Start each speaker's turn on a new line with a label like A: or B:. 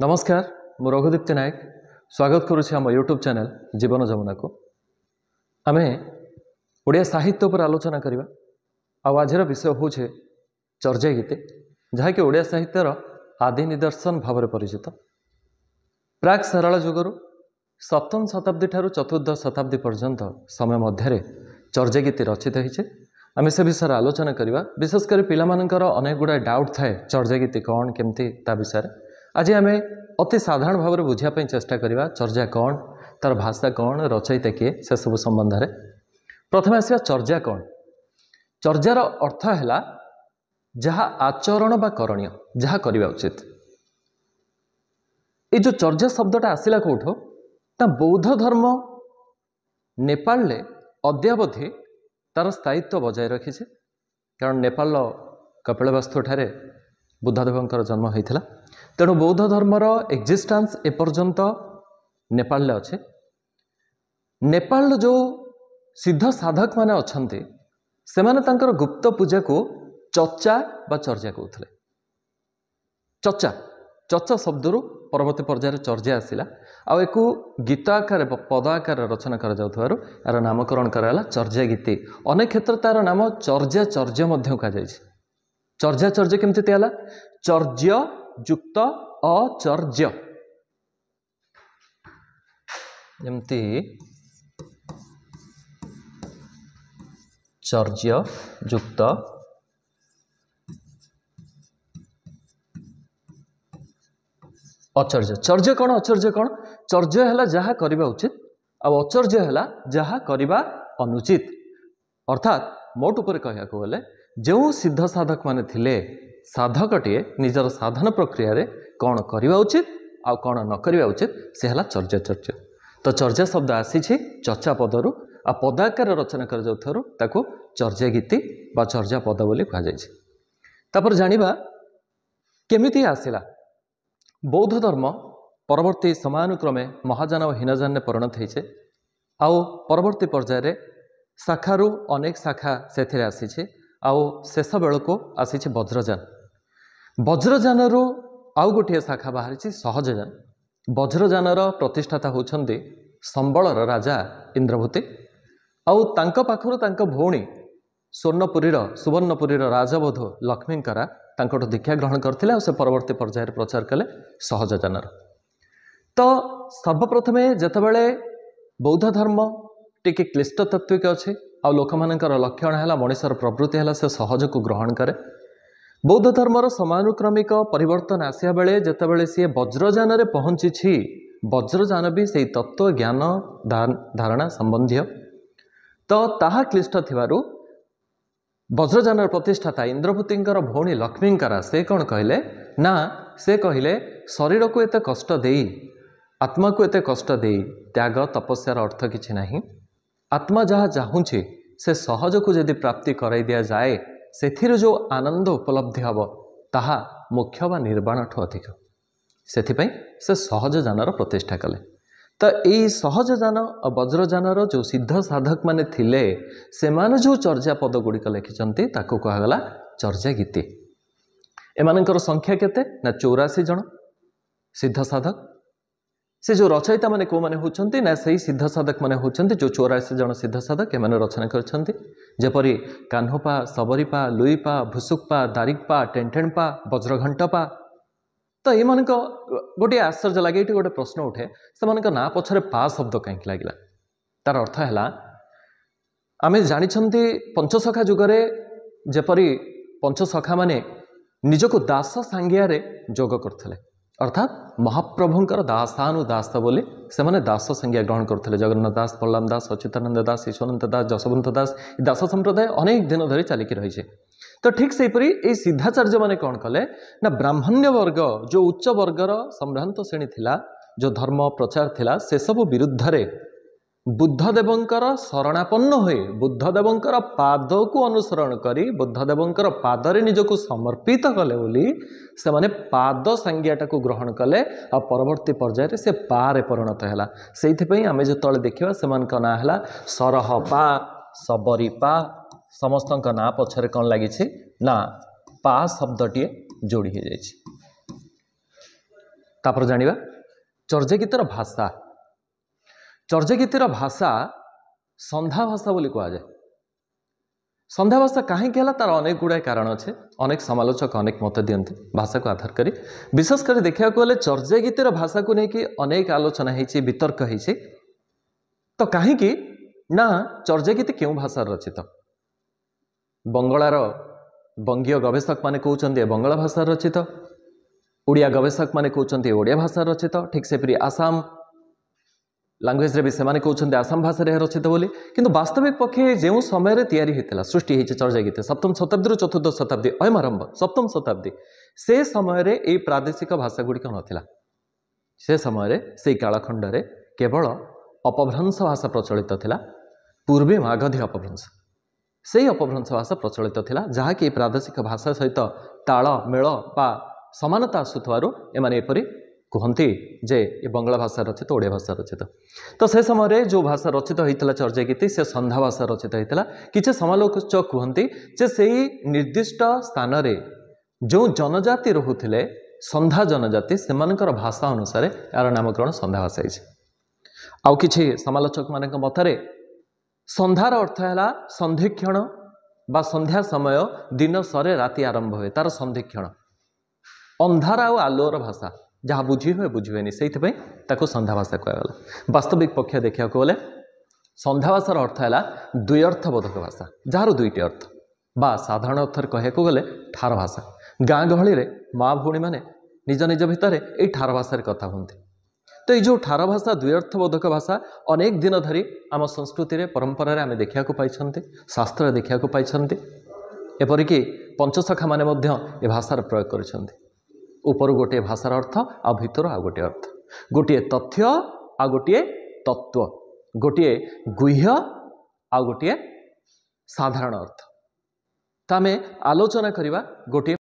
A: नमस्कार मु रघुदीप्ति नायक स्वागत करुछि आम यूट्यूब चैनल जीवन जमुना को। आम ओडिया साहित्य पर आलोचना करवा। आज विषय हूँ चर्या गीते, जहाँकि ओडिया साहित्यर आदि निदर्शन भाव परिचित। प्राग सारला जुगर सप्तम शताब्दी ठारू चतुर्दश शताब्दी पर्यंत समय मध्य चर्या गीते रचित होइछे। आम से विषय आलोचना करवा। विशेषकर पिलामानंकर अनेक गुड़ा डाउट थाए चर्या गीते कौन केमती ता विषय आज आम अति साधारण भाव में बुझापी चेष्टा करवा। चर्या कौन, तार भाषा कौन, रचयिता किए, से सब संबंध में प्रथम आसवा। चर्या कौन? चर्यार अर्थ है जहाँ आचरण बा करणीय, जहाँ करवा उचित। ये जो चर्या शब्दटा आसला कौटो ना बौद्ध धर्म नेपाल अद्यावधि तार स्थायित्व बजाय रखी। कारण नेपाल कपिलवस्तु ठारे बुद्धदेवंकर जन्म होता, तेणु बौद्ध धर्मर एक्जिस्टेंस एपर्यंत नेपाल अच्छे। नेपाल जो सिद्ध साधक माने अछंती से माने तांकर गुप्त पूजा को चर्चा बा चर्या कहते। चर्चा चर्चा शब्द परवर्ती पर्यायर चर्या आसला। एक गीत आकार पद आकार रचना कर यार नामकरण कराला चर्या गीति। अनेक क्षेत्र तार नाम चर्या चर्या कह। चर्या चर्या केमती तैयाला? चर्या युक्त अचर्य। जमती चर्या युक्त अचर्य। चर्या कौन, अचर्य कौन? चर्या है जहाँ करवा उचित, अचर्य है जहाँ करवा अनुचित। अर्थात मोट उपर कहया गले जो सिद्ध साधक माने थिले, साधकटे निजर साधन प्रक्रिया रे कौन करवा उचित आ कौन न करवा उचित से है चर्या चर्या। तो चर्या शब्द आसी चर्चा पदरु आ पदाकार रचना कर चर्या गीति बा चर्या पद बोली कहुपर। जानिबा केमिति आसिला। बौद्ध धर्म परवर्ती समानुक्रमे महाजान और हीनजान परिणत होइछे। आउ परवर्ती पर्यायर शाखारू अनेक शाखा से आसी। आउ शेष बेल को आसी वज्रजान। वज्रजान रु आउ गोटे शाखा बाहरी सहजजान। वज्रजानर प्रतिष्ठाता होउछन्ति संबलर राजा इंद्रभूति। आउ तांको पाखरु तांको भौणी स्वर्णपुरीर सुवर्णपुरीर राजबधू लक्ष्मींकरा तांकोठु दीक्षा ग्रहण करथिले। से परवर्ती पर्यायर प्रचार कले सहजजानर। तो सर्वप्रथमे जेतेबेले बौद्ध धर्म टिके क्लिष्ट तात्विक अच्छे आ लोक मानकर लक्षण है मनीषर प्रवृत्ति है से सहज को ग्रहण करे। बौद्ध धर्मर समानुक्रमिक परिवर्तन आसिया बेले जेतेबेले सी वज्रजान रे पहुंची, वज्रजान भी से तत्व ज्ञान धारणा संबंधी तो ताहा क्लिष्ट थिबारु वज्रजान प्रतिष्ठाता इंद्रभूतिंकर भौणी लक्ष्मींकरा से कौन कहले ना, से कहले शरीर को एते कष्ट देई, आत्मा को एते कष्ट देई त्याग तपस्यार अर्थ किछि नाही। आत्मा जहाँ चाहूँचे से सहज को यदि प्राप्ति कराई दिया जाए, से जो आनंद उपलब्धि हम ताहा मोक्ष बा निर्वाण ठू अधिक। से सहज जानर प्रतिष्ठा कले। तो यही सहज जान और वज्रजानर जो सिद्ध साधक माने थिले से माने जो चर्या पद गुड़िक लिखिंट ताको कहगला चर्या गीति। एमानकर संख्या केते ना 84 जन सिद्ध साधक। से जो रचयिता माने को माने होचंती ना सही सिद्ध साधक माने होचंती जो 84 जन सिद्ध साधक एमाने रचना करछंती। जेपरि कान्होपा, सबरीपा, लुईपा, भुसुकपा, दारिकपा, टेंटेणपा, वज्रघंटपा। तो ये गोटे आश्चर्य लगे। ये गोटे प्रश्न उठे से ना पछरे पा शब्द कहीं लगे। तार अर्थ है आम जानी पंचसखा जुगरे जेपरी पंचसखा माने निजको दास सांगिया जोग करथिले। अर्थात महाप्रभुंकर दासानुदास बोली से माने दास संज्ञा ग्रहण करते। जगन्नाथ दास, बलराम दास, अच्युतानंद दास, ईश्वरंत दास, जशवंत दास दास संप्रदाय अनेक दिन धरी चलिकी रही। तो ठीक से ये सिद्धाचार्य माने कौन कले ना ब्राह्मण्य वर्ग जो उच्च वर्गर संभ्रांत श्रेणी थिला, जो धर्म प्रचार थिला, से सब विरुद्ध रे बुद्धदेवंकर शरणापन्न हुए बुद्धदेवंकर पाद को अनुसरण करी बुद्धदेवंकर पादरे निजको समर्पित कले बोली से माने पाद संज्ञाटा को ग्रहण कले आ परवर्ती पर्यायर से पारे परिणत है। से आम जो तले देखा से ना है सरहपा, सबरीपा समस्त ना पछरे कौन लगी ना पा शब्दटीए जोड़ी हो जाए। तापर जानिबा चर्या गीतर भाषा। चर्या गीतर भाषा संध्या भाषा बोली कहा जाए। संध्या भाषा कहीं तार अनेक गुड़ाए कारण अच्छे, अनेक समालोचक अनेक मत दियंती भाषा को आधार करी। विशेषकर देखा गले चर्या गीतर भाषा को लेकिन अनेक आलोचना होती, वितर्क होती। तो कहीं ना चर्या गीत क्यों भाषा रचित? बंगलार बंगीय गवेषक माने कहते बंगला भाषा रचित, ओडिया गवेषक माने कहते ओडिया भाषा रचित, ठीक से परी आसाम लैंग्वेज भी से कहते आसाम भाषा रचित बोली। किंतु वास्तविक पक्षे जो समय तैयारी होता सृष्टि होती चर्या गीत सप्तम शताब्दी चतुर्दश शताब्दी अयमारंभ सप्तम शताब्दी से समय ये प्रादेशिक भाषा गुड़िक नाला। से समय से कालखंड में केवल अपभ्रंश भाषा प्रचलित थिला, पूर्वी मागधी अपभ्रंश। से अपभ्रंश भाषा प्रचलित थिला जहाँकि प्रादेशिक भाषा सहित ताल मेल बा समानता आसुथारु एमाने एपरि कहती जे ये बंगला भाषा रचित, ओडिया भाषा रचित। तो से समय जो भाषा रचित होता चर्या गीत से संध्या भाषा रचित होता। किसी समालोचक कहते जे से निर्दिष्ट स्थान रे जो जनजाति रोते संध्या जनजाति से भाषा अनुसार यार नामकरण संध्या भाषा है। आउ किछि समालोचक मान मतरे संध्यार अर्थ है संधिक्षण बा संध्या समय दिन सरे राति आरंभ हुए तार संधिक्षण। अंधार आउ आलोर भाषा जहाँ बुझी हुए बुझे से संध्या भाषा कहगला। वास्तविक पक्ष देखा गले संध्या भाषार अर्थ है द्व्यर्थबोधक भाषा जार दुईटी अर्थ बा साधारण अर्थ कह गले ठार भाषा। गाँ गहली रे माँ भौणी मैंने निज निज भितर ये ठार भाषा कथा कहते। तो ये ठार भाषा द्व्यर्थबोधक भाषा अनेक दिन धरी आम संस्कृति रे परंपरा आम देखा पाई, शास्त्र देखा पाई। एपरिकी पंचसखा माने ए भाषार प्रयोग कर ऊपर गोटे भाषार अर्थ आ भितर आ गोटे अर्थ, गोटे तथ्य आ गोटे तत्व, गोटे गुह्य आ गोटे साधारण अर्थ। तो आम आलोचना करवा गोटे